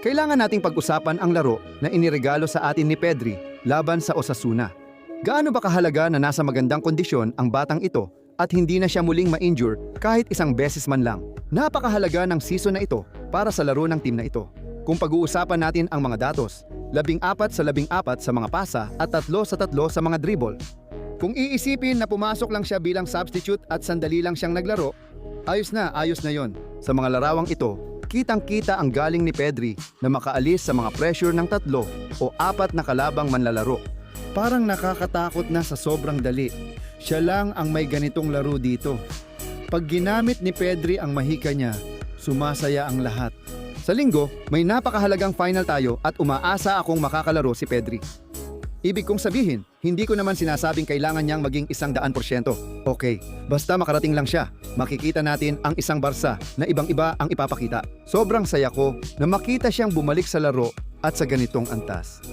Kailangan nating pag-usapan ang laro na iniregalo sa atin ni Pedri laban sa Osasuna. Gaano ba kahalaga na nasa magandang kondisyon ang batang ito at hindi na siya muling ma-injure kahit isang beses man lang? Napakahalaga ng season na ito para sa laro ng team na ito. Kung pag-uusapan natin ang mga datos, 14 sa 14 sa mga pasa at 3 sa 3 sa mga dribble. Kung iisipin na pumasok lang siya bilang substitute at sandali lang siyang naglaro, ayos na yon. Sa mga larawang ito, kitang-kita ang galing ni Pedri na makaalis sa mga pressure ng 3 o 4 na kalabang manlalaro. Parang nakakatakot na sa sobrang dali. Siya lang ang may ganitong laro dito. Pag ginamit ni Pedri ang mahika niya, sumasaya ang lahat. Sa linggo, may napakahalagang final tayo at umaasa akong makakalaro si Pedri. Ibig kong sabihin, hindi ko naman sinasabing kailangan niyang maging 100%. Okay, basta makarating lang siya. Makikita natin ang isang Barca na ibang-iba ang ipapakita. Sobrang saya ko na makita siyang bumalik sa laro at sa ganitong antas.